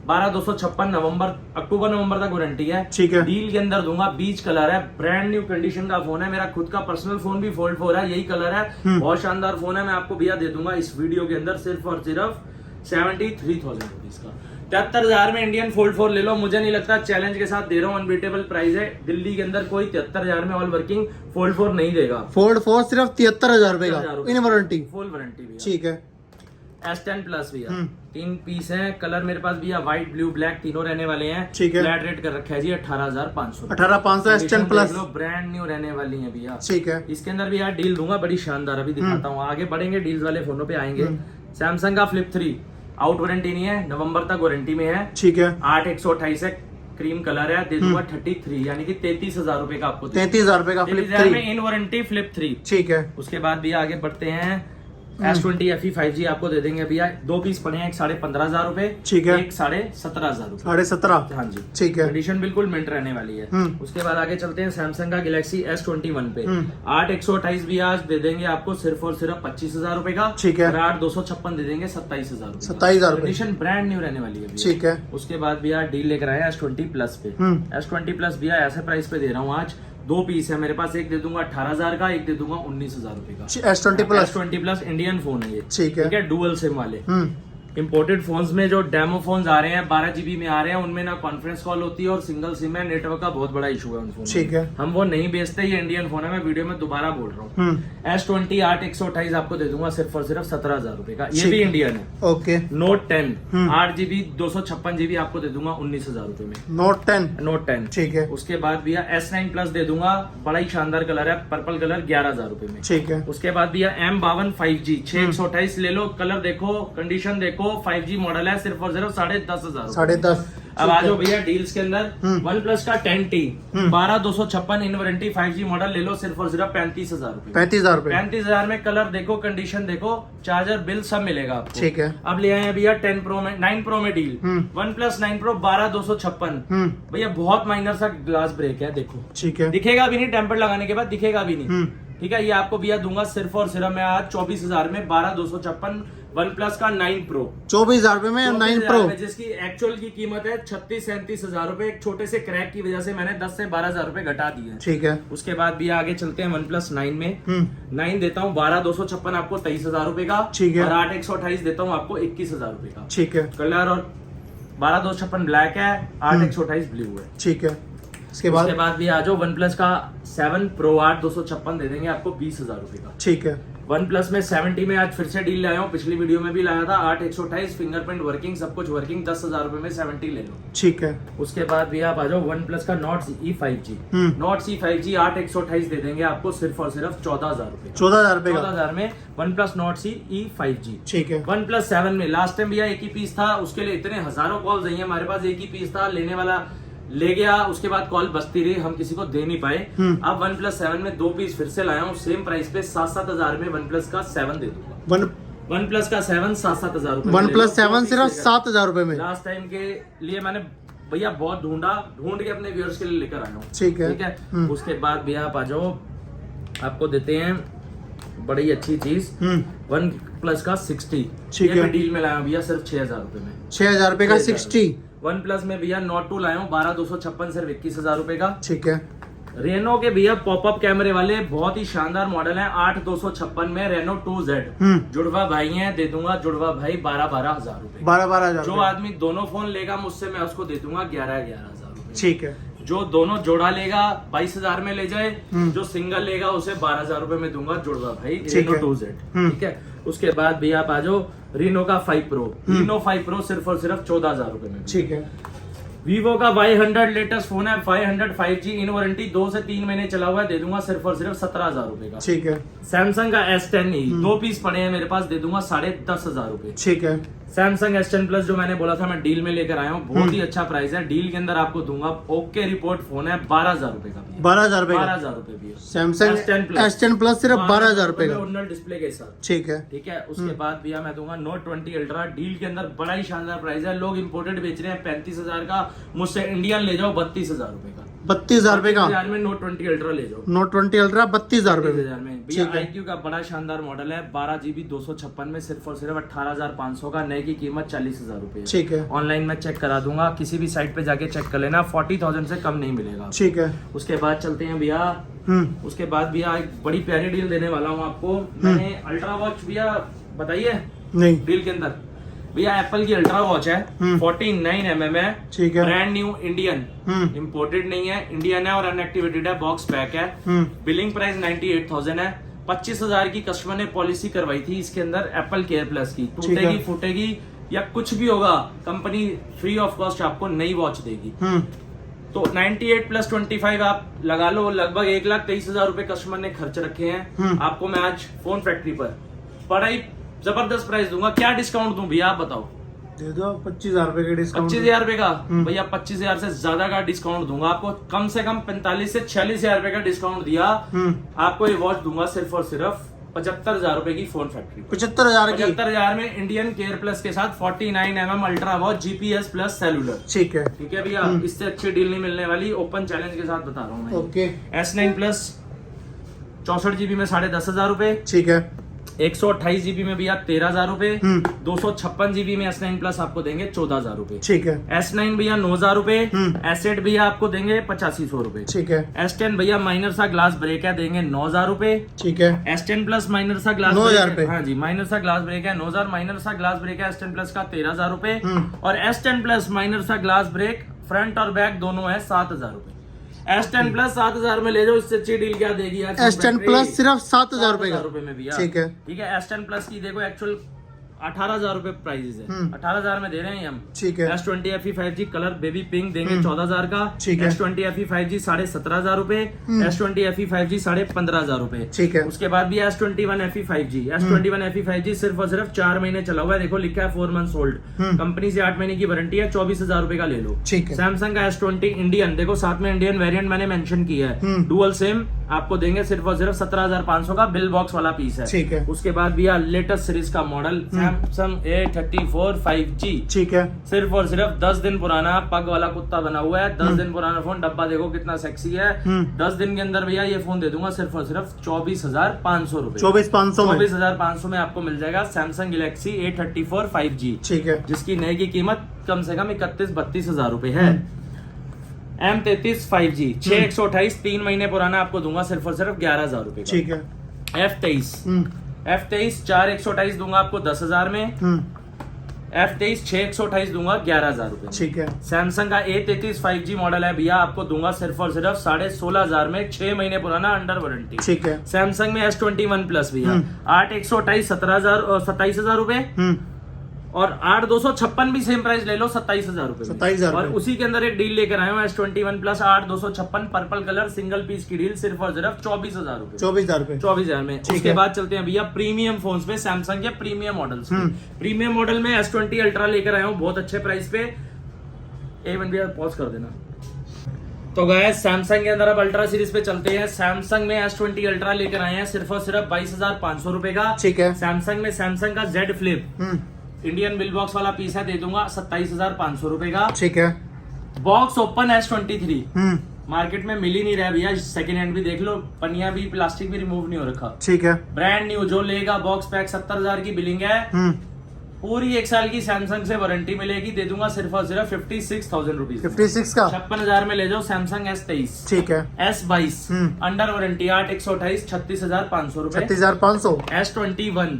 12,256 अक्टूबर नवंबर तक वारंटी है। ठीक है। डील के अंदर दूंगा, बीच कलर है, ब्रांड न्यू कंडीशन का फोन है, मेरा खुद का पर्सनल फोन भी फोल्ड 4 है, यही कलर है, बहुत शानदार फोन है। मैं आपको भैया दे दूंगा इस वीडियो के अंदर सिर्फ और सिर्फ 73,000 रुपीज का। 73,000 में इंडियन फोल्ड 4 ले लो। मुझे नहीं लगता, चैलेंज के साथ दे रहा हूँ, अनबीटेबल प्राइस है। दिल्ली के अंदर कोई 73,000 में ऑल वर्किंग फोल्ड 4 नहीं देगा। फोल्ड 4 सिर्फ 73,000 रुपए का इन वारंटी। फुल वारंटी भैया। ठीक है। S10 प्लस भैया 3 पीस हैं। कलर मेरे पास भैया व्हाइट, ब्लू, ब्लैक तीनों रहने वाले हैं। ठीक है। फ्लैट रेट कर रखा है जी 18,500। 18,500 S10 प्लस ब्रांड न्यू रहने वाली है भैया। ठीक है। इसके अंदर भी यार डील दूंगा बड़ी शानदार, अभी दिखाता हूँ। आगे बढ़ेंगे डील्स वाले फोनों पे आएंगे। सैमसंग का फ्लिप 3 आउट वारंटी नहीं है, नवंबर तक वारंटी में है। ठीक है। 8,128 है, क्रीम कलर है, दे दूंगा 33 यानी कि 33,000 रुपए का आपको। 33,000 रुपए का फ्लिप 33,000 3। में इन वारंटी फ्लिप 3। ठीक है। उसके बाद भी आगे बढ़ते हैं। S20 FE 5G आपको दे देंगे भैया। 2 पीस पड़े हैं, एक 15,500 रुपए। ठीक है। एक 17,500 रुपए। 17,500। हाँ जी। ठीक है। कंडीशन बिल्कुल मिंट रहने वाली है। उसके बाद आगे चलते हैं सैमसंग का गैलेक्सी S21 पे। 8,128 भी आज दे देंगे आपको सिर्फ और सिर्फ 25,000 रुपए का। ठीक है। और 8,256 दे देंगे 27,000 रुपए। 27,000 रुपए। कंडीशन ब्रांड न्यू रहने वाली है। ठीक है। उसके बाद भैया डील लेकर आए S20 प्लस पे। S20 प्लस भैया ऐसे प्राइस पे दे रहा हूँ आज। 2 पीस है मेरे पास, एक दे दूंगा 18,000 का, एक दे दूंगा 19,000 रुपए का। S20 plus. S20 plus Indian phone है ये। ठीक है। ठीक है। डुअल सिम वाले इंपोर्टेड फोन्स में जो डेमो फोन्स आ रहे हैं 12 जीबी में आ रहे हैं, उनमें ना कॉन्फ्रेंस कॉल होती है और सिंगल सिम है। नेटवर्क का बहुत बड़ा इशू है उन फोन। ठीक है। हम वो नहीं बेचते, ये इंडियन फोन है। मैं वीडियो में दोबारा बोल रहा हूँ। S20 8,128 आपको दे दूंगा सिर्फ और सिर्फ 17,000 रुपए का। ये भी इंडियन है। ओके। नोट 10 8 जीबी 256 जीबी आपको दे दूंगा 19,000 रुपए में। नोट 10। नोट 10। ठीक है। उसके बाद भैया S9 प्लस दे दूंगा, बड़ा ही शानदार कलर है, पर्पल कलर, 11,000 रुपए में। ठीक है। उसके बाद भैया M52 5G 6,128 ले लो। कलर देखो, कंडीशन देखो, 5G मॉडल है, सिर्फ और सिर्फ 10,500। 10,500। अब आ जाओ भैया डील्स के अंदर। वन प्लस का 10T 12,256 इन वारंटी 5G मॉडल ले लो सिर्फ और सिर्फ 35,000 रुपए। 35,000 रुपए। 35,000 में कलर देखो, कंडीशन देखो, चार्जर बिल सब मिलेगा आपको। ठीक है। अब ले आए हैं भैया 10 प्रो में 9 प्रो में डील। वन प्लस 9 प्रो 12,256 भैया बहुत माइनर सा ग्लास ब्रेक है, देखो। ठीक है। दिखेगा भी नहीं, टेम्पर लगाने के बाद दिखेगा भी नहीं। ठीक है। ये आपको भैया दूंगा सिर्फ और सिर्फ मैं आज 24,000 में 12,256 वन प्लस का 9 प्रो 24,000 रुपए में 9 प्रो, जिसकी एक्चुअल की कीमत है 36-37 रुपए। एक छोटे से क्रैक की वजह से मैंने 10 से 12,000 रुपए घटा दिए। ठीक है। उसके बाद भी आगे चलते हैं वन प्लस 9 में। 9 देता हूँ 12,256 आपको 23,000 रुपए का। ठीक है। और 8,128 देता हूँ आपको 21,000 रुपए का। ठीक है। कलर और 12,256 ब्लैक है, 8,128 ब्लू है। ठीक है। उसके बाद भी आ जाओ वन प्लस का 7 प्रो 8,256 दे देंगे आपको 20,000 रुपए का। ठीक है। वन प्लस में 70 में आज फिर से डील लाया हूँ, पिछली वीडियो में भी लाया था। 8,128 फिंगरप्रिंट वर्किंग, सब कुछ वर्किंग, 10,000 रुपए में 70 ले लो। ठीक है। उसके बाद भी आप आ जाओ वन प्लस का Nord E 5G। Nord C 5G 8,128 दे देंगे आपको सिर्फ और सिर्फ 14,000 रुपए। 14,000 रुपए का 14,000 में OnePlus Nord C E 5G। ठीक है। वन प्लस 7 में लास्ट टाइम भैया एक ही पीस था, उसके लिए इतने हजारों कॉल्स आई है, हमारे पास एक ही पीस था, लेने वाला ले गया, उसके बाद कॉल बचती रही, हम किसी को दे नहीं पाए। अब वन प्लस 7 में 2 पीस फिर से लाया हूँ, सेम प्राइस पे 7,000 में वन प्लस का 7 दे दूंगा। वन प्लस का 7 7,000 रुपए। वन प्लस 7 सिर्फ 7,000 रुपए में। लास्ट टाइम के लिए मैंने भैया बहुत ढूंढ के अपने व्यूअर्स के लिए लेकर आया हूँ। ठीक है। ठीक है। उसके बाद भैया आप आ जाओ, आपको देते हैं बड़ी अच्छी चीज, वन प्लस का 60। ठीक है। डील में लाया हूँ भैया सिर्फ 6,000 रुपए में। 6,000 रुपए का 60। वन प्लस में भैया नोट 2 लाया हूँ 12,256 सिर्फ 21,000 रुपए का। ठीक है। रेनो के भैया पॉपअप कैमरे वाले बहुत ही शानदार मॉडल है, 8,256 में रेनो 2Z। जुड़वा भाई है, दे दूंगा जुड़वा भाई 12,000 रुपए। 12,000 जो आदमी दोनों फोन लेगा मुझसे, मैं उसको दे दूंगा 11,000 रुपए। ठीक है। जो दोनों जोड़ा लेगा 22,000 में ले जाए, जो सिंगल लेगा उसे 12,000 रुपए में दूंगा जुड़वा भाई रेनो 2Z। ठीक है। उसके बाद भैया आप आ जाओ रीनो का 5 प्रो। रीनो 5 प्रो सिर्फ और सिर्फ 14,000 रुपए में। ठीक है। वीवो का Y100 लेटेस्ट फोन है, 500 5G इन वारंटी, 2 से 3 महीने चला हुआ है, दे दूंगा सिर्फ और सिर्फ 17,000 रुपए का। ठीक है। सैमसंग का S10 2 पीस पड़े हैं मेरे पास, दे दूंगा 10,500 रुपए। ठीक है। सैमसंग S10 प्लस जो मैंने बोला था मैं डील में लेकर आया हूँ, बहुत ही अच्छा प्राइस है, डील के अंदर आपको दूंगा। ओके रिपोर्ट फोन है, 12,000 रुपए का। 12,000 रुपए का 12,000 रुपए भी है। सैमसंग S10 प्लस सिर्फ 12,000 रुपए का ओरिजिनल डिस्प्ले के साथ। ठीक है। ठीक है। उसके बाद भैया मैं दूंगा नोट 20 अल्ट्रा, डील के अंदर बड़ा ही शानदार प्राइस है। लोग इंपोर्टेड बेच रहे हैं 35,000 का, मुझसे इंडियन ले जाओ 32,000 रुपए का। 32,000 रुपए का 32,000 में नोट 20 अल्ट्रा ले जाओ। नोट 20 अल्ट्रा 32,000 रुपए में। 32,000 में भैया iQOO का बड़ा शानदार मॉडल है, 12GB 256 में सिर्फ और सिर्फ 18,500 का, नए की कीमत 40,000 रुपए। ठीक है। ऑनलाइन में चेक करा दूंगा, किसी भी साइट पे जाके चेक कर लेना, 40,000 से कम नहीं मिलेगा। ठीक है। उसके बाद चलते हैं भैया, उसके बाद भैया एक बड़ी प्यारी डील देने वाला हूँ आपको। मैंने अल्ट्रा वॉच भैया बताइए नहीं डील के अंदर भैया, एप्पल की अल्ट्रा वॉच है, 49mm है। ठीक है। ब्रांड न्यू इंडियन, इंपोर्टेड नहीं है, इंडियन है और अनएक्टिवेटेड है, बॉक्स पैक है। बिलिंग प्राइस 98,000 है। 25,000 की कस्टमर ने पॉलिसी करवाई थी इसके अंदर एप्पल केयर प्लस की, टूटेगी फूटेगी या कुछ भी होगा, कंपनी फ्री ऑफ कॉस्ट आपको नई वॉच देगी। तो 98 प्लस 25 आप लगा लो, लगभग 1,23,000 रुपए कस्टमर ने खर्च रखे हैं। आपको मैं आज फोन फैक्ट्री पर बड़ा ही जबरदस्त प्राइस दूंगा। क्या डिस्काउंट दूं भैया आप बताओ? दे दो 25,000 रुपए का डिस्काउंट। 25,000 रुपए का भैया, 25,000 से ज्यादा का डिस्काउंट दूंगा आपको। कम से कम 45 से 46,000 रुपए का डिस्काउंट दिया, आपको ये वॉच दूंगा सिर्फ और सिर्फ 75,000 रुपए की फोन फैक्ट्री। 75,000 की 75,000 में इंडियन केयर प्लस के साथ 49mm ultra watch, GPS plus cellular. ठीक है। ठीक है भैया, इससे अच्छी डील नहीं मिलने वाली, ओपन चैलेंज के साथ बता रहा हूँ मैं। ओके। S9 प्लस 64GB में 10,500 रुपए। ठीक है। 128GB में भैया 13,000 रुपए। 256GB में S9 प्लस आपको देंगे 14,000 रुपए। ठीक है। S9 भैया 9,000 रुपए। S8 भैया आपको देंगे 8500 रुपए। ठीक है। S10 भैया माइनर सा ग्लास ब्रेक है, देंगे 9,000 रुपए। ठीक है। S10 प्लस माइनर सा ग्लास 9,000 ब्रेक है, हाँ जी, माइनर सा ग्लास ब्रेक है 9,000, माइनर सा ग्लास ब्रेक है S10 प्लस का 13,000 रुपए। और S10 प्लस माइनर सा ग्लास ब्रेक फ्रंट और बैक दोनों है 7,000 रुपए। S10 प्लस 7,000 में ले जाओ, इससे अच्छी डील क्या देगी यार? S10 प्लस सिर्फ 7,000 रुपए का रुपए में भैया। ठीक है। ठीक है। S10 प्लस की देखो एक्चुअल 18,000 रुपए प्राइस है, 18,000 में दे रहे हैं हम। ठीक है। S20 FE 5G colour baby pink देंगे 14,000 का। ठीक है। S20 FE 5G 17,500 रुपए। S20 FE 5G 15,500 रुपए। ठीक है। उसके बाद भी S21 FE 5G। S21 FE 5G सिर्फ और सिर्फ 4 महीने चला हुआ है, देखो लिखा है 4 मंथ्स ओल्ड, कंपनी से 8 महीने की वारंटी है, 24,000 रुपए का ले लो। ठीक है। सैमसंग का S20 इंडियन, देखो साथ में इंडियन वेरिएंट मैंने मेंशन किया है, डुअल सिम आपको देंगे सिर्फ और सिर्फ 17,500 का, बिल बॉक्स वाला पीस है। ठीक है। उसके बाद भी लेटेस्ट सीरीज का मॉडल सैमसंग A34 5G, ठीक है। सिर्फ और सिर्फ 10 दिन पुराना, पग वाला कुत्ता बना हुआ है, 10 दिन पुराना फोन, डब्बा देखो कितना सेक्सी है। 10 दिन के अंदर भैया ये फोन दे दूंगा सिर्फ और सिर्फ 24,500 रुपए। 24,500 में आपको मिल जाएगा सैमसंग गैलेक्सी A34 5G, ठीक है, जिसकी नए की कीमत कम से कम 31-32 हजार रुपए है। M33 5G 6128 3 महीने पुराना आपको दूंगा सिर्फ और सिर्फ 11,000 रुपए, ठीक है। F23 4128 दूंगा आपको 10,000 में। F23 6128 दूंगा 11,000 रुपए, ठीक है। सैमसंग का A33 5G मॉडल है भैया, आपको दूंगा सिर्फ और सिर्फ 16,500 में, 6 महीने पुराना, अंडर वारंटी, ठीक है। सैमसंग में S21 प्लस भैया 8128 27,000 रुपए, और 8256 भी सेम प्राइस ले लो 27,000 रुपए, 27,000। और उसी के अंदर एक डील लेकर आए हूँ S21 plus 8256 purple colour single piece की डील, सिर्फ और सिर्फ 24,000 रुपए, 24,000 में। उसके बाद चलते हैं भैया प्रीमियम फोन्स पे, सैमसंग के प्रीमियम मॉडल्स पे। प्रीमियम मॉडल में S20 अल्ट्रा लेकर आया हूँ बहुत अच्छे प्राइस पे। एक मिनट भैया पॉज कर देना। तो गाइस सैमसंग के अंदर अब अल्ट्रा सीरीज पे चलते हैं। सैमसंग में S20 अल्ट्रा लेकर आए हैं सिर्फ और सिर्फ 22,500 रुपए का, ठीक है। सैमसंग में सैमसंग का Z Flip Indian bill box वाला पीस है, दे दूंगा 27,500 रुपए का, ठीक है। बॉक्स ओपन S23 मार्केट में मिल ही नहीं रहा भैया, सेकंड हैंड भी देख लो, पनिया भी, प्लास्टिक भी रिमूव नहीं हो रखा, ठीक है। ब्रांड न्यू जो लेगा बॉक्स पैक 70,000 की बिलिंग है, पूरी 1 साल की सैमसंग से वारंटी मिलेगी, दे दूंगा सिर्फ और सिर्फ 56,000 रुपीज, 56 का 56,000 में ले जाओ सैमसंग S23, ठीक है। S22 अंडर वारंटी 8128 36,500 रुपए, 36,500। S21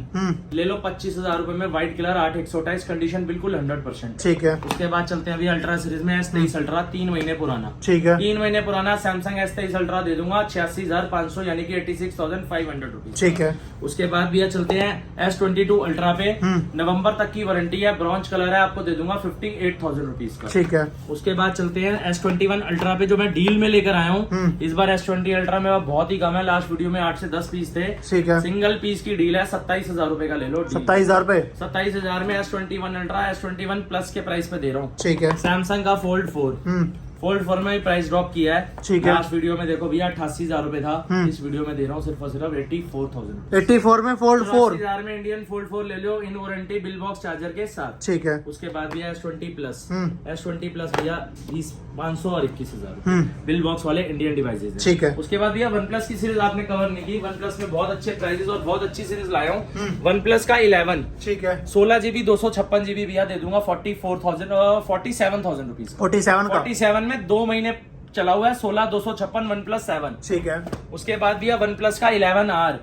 ले लो 25,000 रुपए में, व्हाइट कलर 8128, कंडीशन बिल्कुल 100%, ठीक है। उसके बाद चलते हैं अभी अल्ट्रा सीरीज में S23 अल्ट्रा 3 महीने पुराना, ठीक है। 3 महीने पुराना सैमसंग S23 अल्ट्रा दे दूंगा 86,500 यानी कि 86,500 रुपीज, ठीक है। उसके बाद भैया चलते हैं S22 अल्ट्रा पे, नवंबर तक की वारंटी है, ब्रॉन्ज कलर है, आपको दे दूंगा 58,000 रुपीज का, ठीक है। उसके बाद चलते हैं S21 अल्ट्रा पे, जो मैं डील में लेकर आया हूँ इस बार। S20 अल्ट्रा में बहुत ही कम है, लास्ट वीडियो में 8 से 10 पीस थे, ठीक है। सिंगल पीस की डील है, 27,000 रुपए का ले लो, 27,000 रुपए, 27,000 में S21 अल्ट्रा S21 प्लस के प्राइस पे दे रहा हूँ, ठीक है। सैमसंग का फोल्ड 4 में भी प्राइस ड्रॉप किया है, ठीक है। लास्ट वीडियो में देखो भैया 88,000 रुपए था, इस वीडियो में दे रहा हूँ सिर्फ और सिर्फ 84,000, 84 में फोल्ड 4, 80,000 में इंडियन फोल्ड 4 ले लो, in warranty bill box charger के साथ, ठीक है। उसके बाद भैया S20 प्लस भैया 20,500 और 21,000 बिल बॉक्स वाले इंडियन डिवाइसेज, ठीक है। उसके बाद भैया वन प्लस की सीरीज आपने कवर नहीं की, वन प्लस में बहुत अच्छे प्राइसेस और बहुत अच्छी सीरीज लाया हूँ। वन प्लस का 11, ठीक है। 16GB 256GB भैया दे दूंगा 47,000 रुपीज, 47 में 2 महीने चला हुआ है, 16,256 वन प्लस 7, ठीक है। उसके बाद भैया वन प्लस का 11R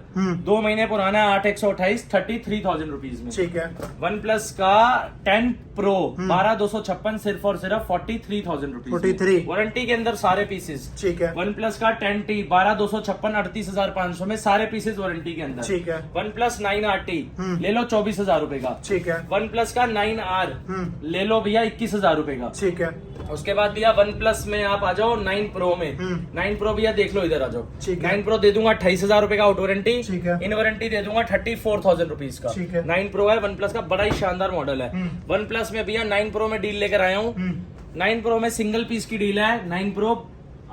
2 महीने पुराना 8,128 33,000 रुपीज में, ठीक है। वन प्लस का 10 प्रो 12,256 सिर्फ और सिर्फ 43,000 रुपीज, 43 वारंटी के अंदर सारे पीसेस, ठीक है। वन प्लस का 10T 12,256 38,500 में सारे पीसेस वारंटी के अंदर, ठीक है। वन प्लस 9RT ले लो 24,000 रुपए का, ठीक है। वन प्लस का 9R ले लो भैया 21,000 रुपए का, ठीक है। उसके बाद भैया वन प्लस में आप आ जाओ 9 प्रो में, 9 प्रो भैया देख लो इधर आ जाओ, 9 प्रो दे दूंगा 28,000 रुपए का आउट वारंटी, ठीक है। इन वारंटी दे दूंगा 34,000 रुपीज का, ठीक है। 9 प्रो है वन प्लस का, बड़ा ही शानदार मॉडल है। वन प्लस में भैया 9 प्रो में डील लेकर आया हूँ, 9 प्रो में सिंगल पीस की डील है, 9 प्रो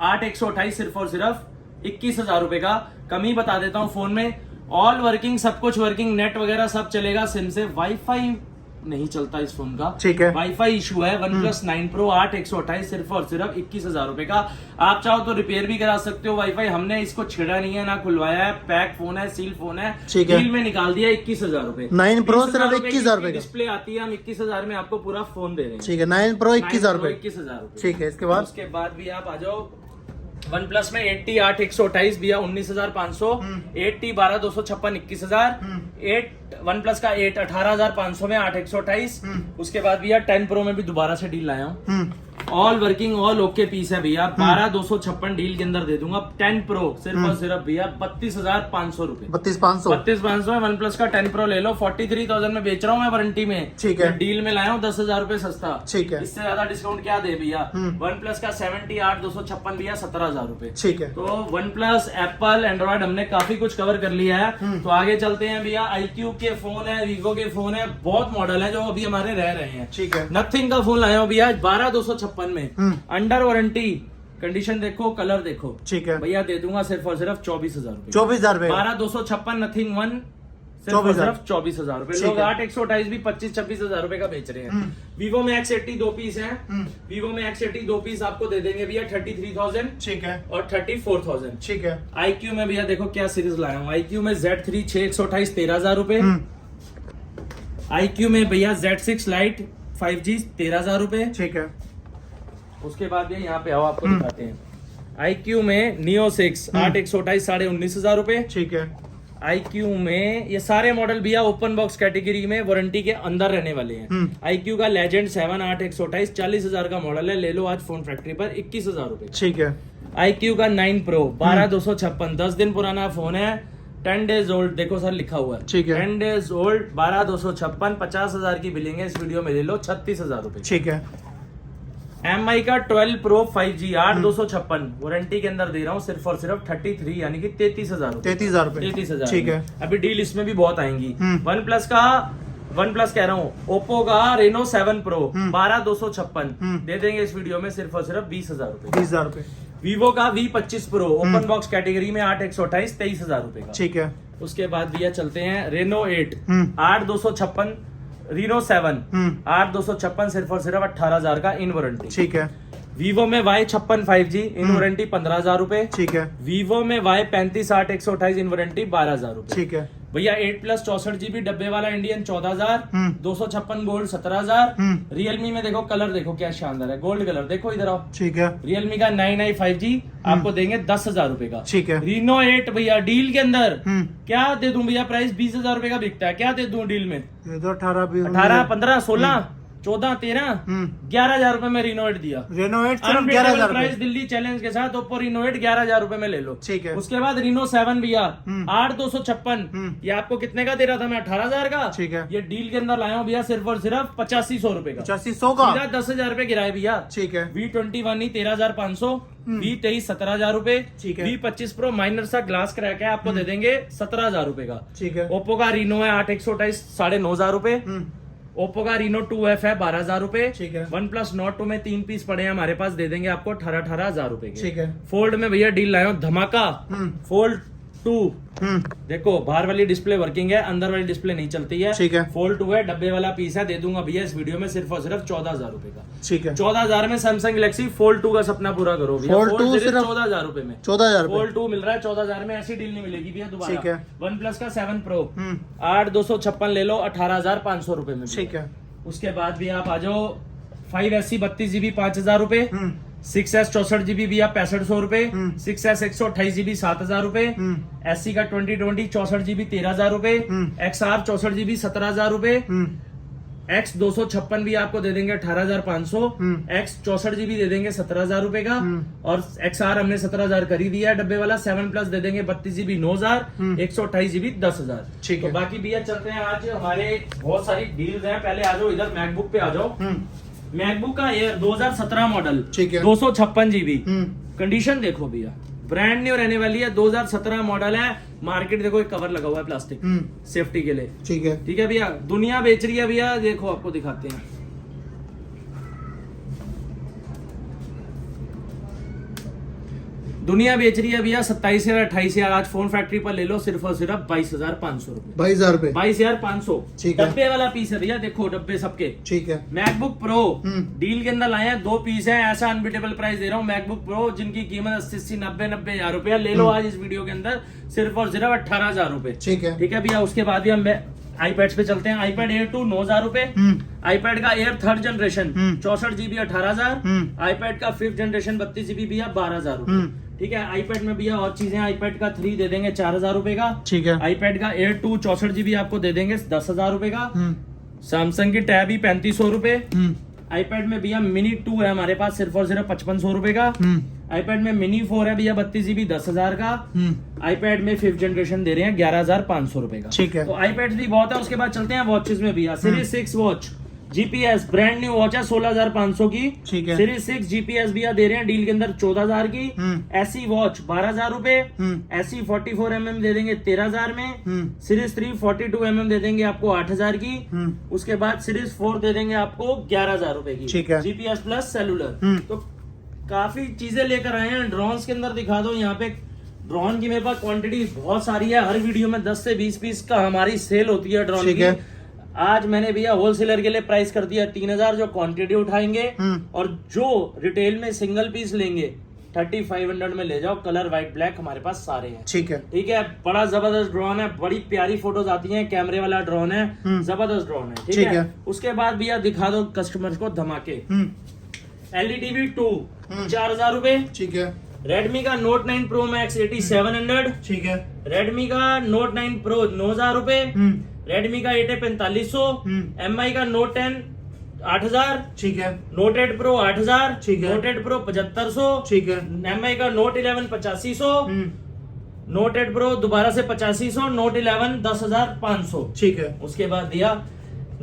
8,128 सिर्फ और सिर्फ 21,000 रुपए का, कम ही बता देता हूँ फोन में, ऑल वर्किंग, सब कुछ वर्किंग, नेट वगैरह सब चलेगा सिम से, वाईफाई नहीं चलता इस फोन का, ठीक है। वाईफाई इशू है। वन प्लस 9 प्रो 8,128 सिर्फ और सिर्फ 21,000 रुपए का, आप चाहो तो रिपेयर भी करा सकते हो, वाईफाई हमने इसको छेड़ा नहीं है ना खुलवाया है, पैक फोन है, सील फोन है, ठीक है। डील में निकाल दिया 21,000 रुपए, 9 प्रो सिर्फ 21,000 रुपए का डिस्प्ले आती है, हम 21,000 में आपको पूरा फोन दे रहे हैं, ठीक है। 9 प्रो 21,000 रुपए, 21,000 रुपए, ठीक है। उसके बाद भी आप आ जाओ वन प्लस में 80 8,128 भैया 19,500, 80 12,256 21,000, 8 वन प्लस का 8 18,500 में 8,128, उसके बाद भैया 10 प्रो में भी दोबारा से डील लाया हूँ, all working all okay piece है भैया, 12,256 डील के अंदर दे दूंगा, 10 प्रो सिर्फ और सिर्फ भैया 32,500 रुपए, 32,500 में वन प्लस का 10 प्रो ले लो, 43,000 में बेच रहा हूँ मैं वारंटी में, ठीक है। डील में लाया हूँ 10,000 रुपए सस्ता, ठीक है। इससे ज्यादा डिस्काउंट क्या दे भैया, वन प्लस का 70 8,256 भैया 17,000 रुपए, ठीक है। तो वन प्लस एप्पल एंड्रॉइड हमने काफी कुछ कवर कर लिया है, तो आगे चलते हैं भैया, iQube के फोन है, वीवो के फोन है, बहुत मॉडल है जो अभी हमारे रह रहे हैं, ठीक है। नथिंग का फोन लाया हूँ भैया 12,256 में, अंडर वारंटी, कंडीशन देखो, कलर देखो, ठीक है भैया दे दूंगा सिर्फ और सिर्फ 24,000 रुपए, 24,000 रुपए, 12,256 नथिंग 1 सिर्फ 24,000 रुपए। लोग 8/128 भी 25-26 हजार रुपए का बेच रहे हैं। Vivo में X80 दो पीस है, Vivo में X80 दो पीस आपको दे देंगे भैया 33,000, ठीक है, और 34,000, ठीक है। iQOO में भैया देखो क्या सीरीज लाया हूँ, iQOO में Z3 6/128 13,000 रुपए, iQOO में भैया Z6 Lite 5G 13,000 रुपए, ठीक है। उसके बाद भैया यहाँ पे आओ आपको दिखाते हैं, iQOO में Neo 6 8/128 19,500 रुपए, ठीक है। iQOO में ये सारे मॉडल भैया ओपन बॉक्स कैटेगरी में वारंटी के अंदर रहने वाले हैं। iQOO का लेजेंड 7 8/128 40,000 का मॉडल है, ले लो आज फोन फैक्ट्री पर 21,000 रुपए, ठीक है। iQOO का 9 Pro 12,256 10 दिन पुराना फोन है, 10 डेज ओल्ड, देखो सर लिखा हुआ है, ठीक है, 10 डेज ओल्ड 12,256 50,000 की बिलिंग है, इस वीडियो में ले लो 36,000 रुपए, ठीक है। MI का 12 Pro 5G 8,256 वारंटी के अंदर दे रहा हूँ सिर्फ और सिर्फ 33 यानी कि 33,000 रुपए, 33,000, ठीक है। अभी डील इसमें भी बहुत आएंगी। वन प्लस कह रहा हूँ, ओप्पो का Reno 7 Pro 12,256 दे देंगे इस वीडियो में सिर्फ और सिर्फ 20,000 रुपए, 20,000 रुपए। Vivo का V25 Pro open box category में 8/128 23,000 रुपए का, ठीक है। उसके बाद भैया चलते हैं Reno 8 8,256 Reno 7 8,256 सिर्फ और सिर्फ 18,000 का इन वारंटी, ठीक है। Vivo में Y56 5G इन वारंटी 15,000 रुपए, ठीक है। Vivo में Y35 8/128 इन वारंटी 12,000 रुपए, ठीक है। भैया 8+ 64GB डब्बे वाला इंडियन 14,000 256 गोल्ड 17,000। Realme में देखो कलर देखो क्या शानदार है, गोल्ड कलर देखो इधर आओ, ठीक है। Realme का 9i 5G आपको देंगे 10,000 रुपए का, ठीक है। Reno 8 भैया डील के अंदर क्या दे दूं भैया, प्राइस 20,000 रुपए का बिकता है, क्या दे दूं डील में, 18 15 16 14 13 11,000 रुपए में Reno 8 दिया, Reno 8 सिर्फ 11,000 प्राइस दिल्ली चैलेंज के साथ ओप्पो Reno 8 11,000 रुपए में ले लो, ठीक है। उसके बाद Reno 7 भैया 8,256 ये आपको कितने का दे रहा था मैं 18,000 का, ठीक है। ये डील के अंदर लाया हूँ भैया सिर्फ और सिर्फ 8500 रुपए का, 8500 का 10,000 रुपए किराया भैया, ठीक है। V21 ही 13,500, V23 17,000 रुपए, ठीक है। V25 Pro माइनर सा ग्लास क्रैक है आपको दे देंगे 17,000 रुपए का, ठीक है। ओप्पो का Reno है 8/128 9,500 रुपए, ओप्पो का Reno 2F है 12,000 रुपए, ठीक है। वन प्लस Nord 2 में 3 पीस पड़े हैं हमारे पास, दे देंगे आपको 18,000 रुपए के, ठीक है। फोल्ड में भैया डील लाया हूँ धमाका, फोल्ड 2 देखो बाहर वाली डिस्प्ले वर्किंग है, अंदर वाली डिस्प्ले नहीं चलती है, ठीक है। फोल्ड 2 है, डब्बे वाला पीस है, दे दूंगा भैया इस वीडियो में सिर्फ और सिर्फ 14,000 रुपए का, ठीक है। 14,000 में सैमसंग गैलेक्सी फोल्ड 2 का सपना पूरा करो भैया, फोल्ड 2 सिर्फ 14,000 रुपए में, 14,000 फोल्ड 2 मिल रहा है 14,000 में, ऐसी डील नहीं मिलेगी भैया दोबारा, ठीक है। वन प्लस का 7 Pro 8,256 ले लो 18,500 रुपए में, ठीक है। उसके बाद भी आप आ जाओ 5SC 32GB 5,000 रुपए, 6S 64GB भी आप 6500 रुपए, 6S 128GB 7,000 रुपए, SC का 2020 64GB 13,000 रुपए, XR 64GB 17,000 रुपए, X 256 भी आपको दे देंगे 18,500, X 64GB दे देंगे 17,000 रुपए का, और XR हमने 17,000 कर ही दिया डब्बे वाला, 7+ दे देंगे 32GB 9,000, 128GB 10,000, ठीक है। बाकी भैया चलते हैं, आज हमारे बहुत सारी डील्स हैं, पहले आ जाओ इधर मैकबुक पे आ जाओ। मैकबुक का एयर 2017 मॉडल, ठीक है, 256GB, कंडीशन देखो भैया ब्रांड न्यू रहने वाली है, 2017 मॉडल है, मार्केट देखो एक कवर लगा हुआ है प्लास्टिक सेफ्टी के लिए, ठीक है, ठीक है भैया। दुनिया बेच रही है भैया, देखो आपको दिखाते हैं, दुनिया बेच रही है भैया 27,000 28,000, आज फोन फैक्ट्री पर ले लो सिर्फ और सिर्फ 22,500 रुपए, 22,000 रुपए, 22,500, डब्बे वाला पीस है भैया, देखो डब्बे सबके, ठीक है। मैकबुक प्रो डील के अंदर लाए हैं, 2 पीस है, ऐसा अनबिटेबल प्राइस दे रहा हूँ मैकबुक प्रो जिनकी कीमत 80 90 90,000 रुपया, ले लो आज इस वीडियो के अंदर सिर्फ और सिर्फ 18,000 रुपए, ठीक है, ठीक है भैया। उसके बाद भी हम आईपैड पे चलते हैं, आईपैड एयर 2 9,000 रुपए, आईपैड का air 3rd generation 64GB 18,000, iPad का 5th जनरेशन 32GB भैया 12,000 रुपए, ठीक है। आईपैड में भैया और चीजें, आईपैड का 3 दे देंगे 4,000 रुपए का, ठीक है। आईपैड का एयर 2 64GB आपको दे देंगे 10,000 रुपए का, सैमसंग की टैब ही 3500 रुपए, आईपैड में भैया मिनी 2 है हमारे पास सिर्फ और सिर्फ 5500 रुपए का, आईपैड में मिनी 4 है भैया 32GB 10,000 का, आईपैड में 5th जनरेशन दे रहे हैं 11,500 रुपए का, ठीक है। तो आईपैड भी बहुत है। उसके बाद चलते हैं वॉचेस में भैया, series 6 watch GPS brand new watch है 16,500 की, ठीक है। सीरीज 6 GPS भैया दे रहे हैं डील के अंदर 14,000 की, SE वॉच 12,000 रुपए, SE 44mm दे देंगे 13,000 में, सीरीज 3 42mm दे देंगे आपको 8,000 की, उसके बाद सीरीज 4 दे देंगे आपको 11,000 रुपए की, ठीक है। GPS प्लस सेलुलर, तो काफी चीजें लेकर आए हैं। ड्रोन्स के अंदर दिखा दो, यहाँ पे ड्रोन की मेरे पास क्वांटिटी बहुत सारी है, हर वीडियो में 10 से 20 पीस का हमारी सेल होती है ड्रोन की। आज मैंने भैया होलसेलर के लिए प्राइस कर दिया 3000 जो क्वांटिटी उठाएंगे, और जो रिटेल में सिंगल पीस लेंगे 3500 में ले जाओ। कलर व्हाइट ब्लैक हमारे पास सारे हैं। ठीक है। बड़ा जबरदस्त ड्रोन है, बड़ी प्यारी फोटोज आती हैं, कैमरे वाला ड्रोन है, जबरदस्त ड्रोन है। ठीक है। उसके बाद भैया दिखा दो कस्टमर को धमाके। LED V2 4000 रुपए। ठीक है। रेडमी का Note 9 Pro Max 8700। ठीक है। रेडमी का Note 9 Pro 9000 रुपए। रेडमी का 8A 4500। MI का Note 10 8000। ठीक है। Note 8 Pro 8000। ठीक है। Note 8 Pro 7500। ठीक है। MI का Note 11 8500। Note 8 Pro दोबारा से 8500। Note 11 10500। ठीक है। उसके बाद दिया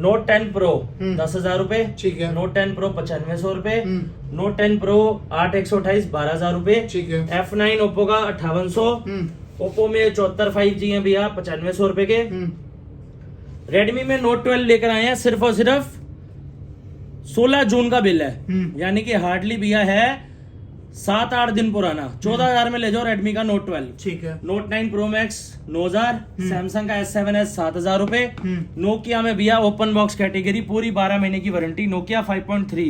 Note 10 Pro 10,000 रुपए। ठीक है। Note 10 Pro 9500 रुपए। Note 10 Pro 8/128 12,000 रुपए। ठीक है। F9 ओप्पो का 5800। ओप्पो में 74 5G है भैया 9500 रुपए के। रेडमी में Note 12 लेकर आए हैं, सिर्फ और सिर्फ 16 जून का बिल है, यानी कि हार्डली भैया है 7-8 दिन पुराना। 14,000 में ले जाओ रेडमी का Note 12। ठीक है। Note 9 Pro Max 9000। सैमसंग का S7s 7,000 रुपए। नोकिया में भैया ओपन बॉक्स कैटेगरी, पूरी 12 महीने की वारंटी। नोकिया 5.3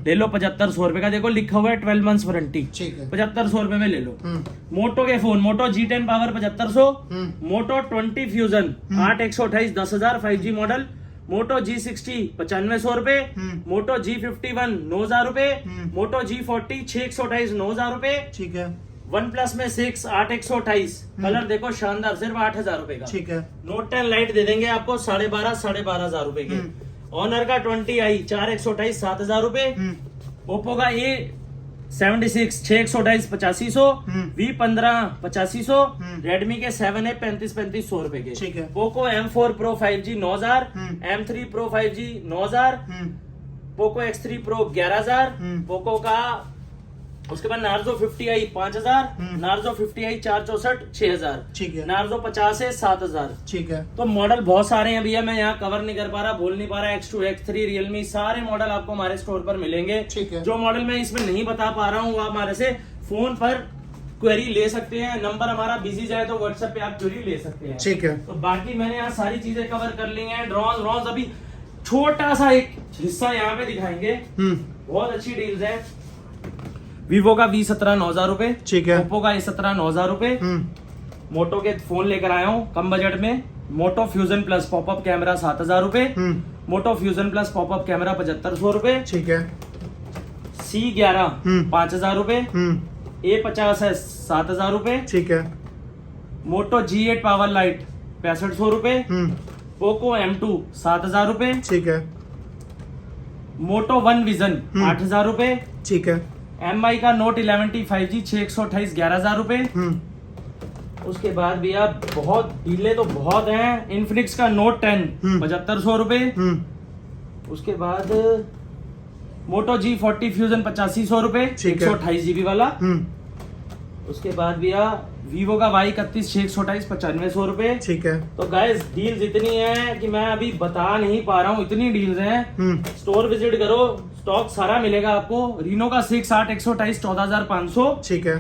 ले लो 7500 रुपए का, देखो लिखा हुआ है 12 मंथ्स वारंटी। 7500 रुपए में ले लो। मोटो के फोन, मोटो G10 पावर 7500। मोटो 20 फ्यूजन 8/128 10,000 5G मॉडल। मोटो G60 9500 रुपए। मोटो G51 9000 रुपए। मोटो G40 6/128 9000 रुपए। ठीक है। वन प्लस में 6 8/128 कलर देखो शानदार, सिर्फ 8000 रुपए का। ठीक है। Note 10 लाइट दे देंगे आपको 12,500 रुपए के। ऑनर का 20i 4/128 7000 रुपए। ओप्पो का A76 6/128 8500। V15 8500। रेडमी के 7A 3500 रुपए के। ठीक है। Poco M4 Pro 5G 9000। M3 Pro 5G 9000। Poco X3 Pro 11000। Poco का उसके बाद नार्जो 50i 5000। Narzo 50i 464 6000। ठीक है। नार्जो 50 है 7000। ठीक है। तो मॉडल बहुत सारे हैं भैया, मैं यहाँ कवर नहीं कर पा रहा, बोल नहीं पा रहा। X2 X3 रियलमी सारे मॉडल आपको हमारे स्टोर पर मिलेंगे। ठीक है। जो मॉडल मैं इसमें नहीं बता पा रहा हूँ वो आप हमारे से फोन पर क्वेरी ले सकते हैं। नंबर हमारा बिजी जाए तो व्हाट्सएप पे आप क्वेरी ले सकते हैं। ठीक है। तो बाकी मैंने यहाँ सारी चीजें कवर कर ली है। ड्रोन अभी छोटा सा एक हिस्सा यहाँ पे दिखाएंगे। बहुत अच्छी डील्स है। वीवो का V17 9000 रुपए। ठीक है। ओप्पो का A17 9000 रुपए। मोटो के फोन लेकर आया हूँ कम बजट में। मोटो फ्यूजन प्लस पॉपअप कैमरा 7000 रुपए। मोटो फ्यूजन प्लस पॉपअप कैमरा 7500 रुपए। ठीक है। C11 5000 रुपए। A50 है 7000 रुपए। ठीक है। मोटो G8 पावर लाइट 6500 रुपए। पोको M2 7000 रुपए। ठीक है। मोटो वन विजन 8000 रुपए। ठीक है। MI का Note 11T 5G 6/128 11000 रुपए। उसके बाद भैया बहुत डीले तो बहुत हैं। इन्फिनिक्स का Note 10 7500 रुपए। उसके बाद मोटो G40 फ्यूजन 8500 रुपए 128 GB वाला। उसके बाद भैया वीवो का Y31 6/128 9500 रुपए। ठीक है। तो गाइस डील्स इतनी है कि मैं अभी बता नहीं पा रहा हूँ, इतनी डील्स हैं। स्टोर विजिट करो, स्टॉक सारा मिलेगा आपको। रीनो का 6 8/128 14500। ठीक है।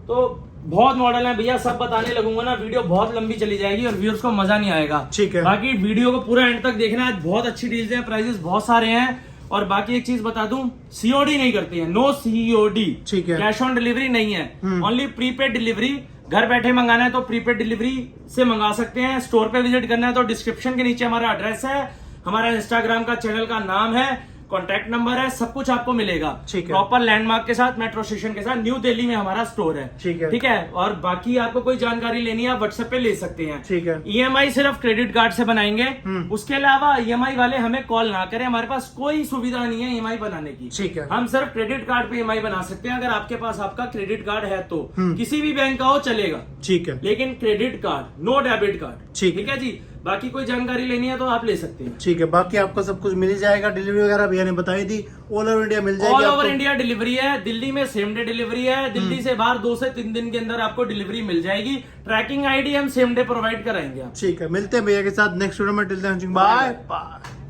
तो बहुत मॉडल है भैया, सब बताने लगूंगा ना वीडियो बहुत लंबी चली जाएगी और व्यूअर्स को मजा नहीं आएगा। ठीक है। बाकी वीडियो को पूरा एंड तक देखना है, बहुत अच्छी डील्स हैं, प्राइसेस बहुत सारे हैं। और बाकी एक चीज बता दूं, सीओडी नहीं करती है, नो सीओडी। ठीक है। कैश ऑन डिलीवरी नहीं है, ओनली प्रीपेड डिलीवरी। घर बैठे मंगाना है तो प्रीपेड डिलीवरी से मंगा सकते हैं। स्टोर पे विजिट करना है तो डिस्क्रिप्शन के नीचे हमारा एड्रेस है, हमारा इंस्टाग्राम का चैनल का नाम है, कॉन्टैक्ट नंबर है, सब कुछ आपको मिलेगा। ठीक है। प्रॉपर लैंडमार्क के साथ, मेट्रो स्टेशन के साथ, न्यू दिल्ली में हमारा स्टोर है। ठीक है। ठीक है। और बाकी आपको कोई जानकारी लेनी है व्हाट्सएप पे ले सकते हैं। ठीक है। EMI सिर्फ क्रेडिट कार्ड से बनाएंगे, उसके अलावा EMI वाले हमें कॉल ना करें, हमारे पास कोई सुविधा नहीं है EMI बनाने की। ठीक है। हम सिर्फ क्रेडिट कार्ड पे EMI बना सकते हैं, अगर आपके पास आपका क्रेडिट कार्ड है तो। किसी भी बैंक का हो चलेगा। ठीक है। लेकिन credit card, no debit card. ठीक है जी। बाकी कोई जानकारी लेनी है तो आप ले सकते हैं। ठीक है। बाकी आपको सब कुछ मिल जाएगा, डिलीवरी वगैरह भैया ने बताई थी, ऑल ओवर इंडिया मिल जाएगी। ऑल ओवर इंडिया डिलीवरी है। दिल्ली में सेम डे डिलीवरी है, दिल्ली से बाहर 2 से 3 दिन के अंदर आपको डिलीवरी मिल जाएगी। ट्रैकिंग आईडी हम सेम डे प्रोवाइड कराएंगे। ठीक है। मिलते हैं भैया के साथ नेक्स्ट वीडियो में। Till then bye bye.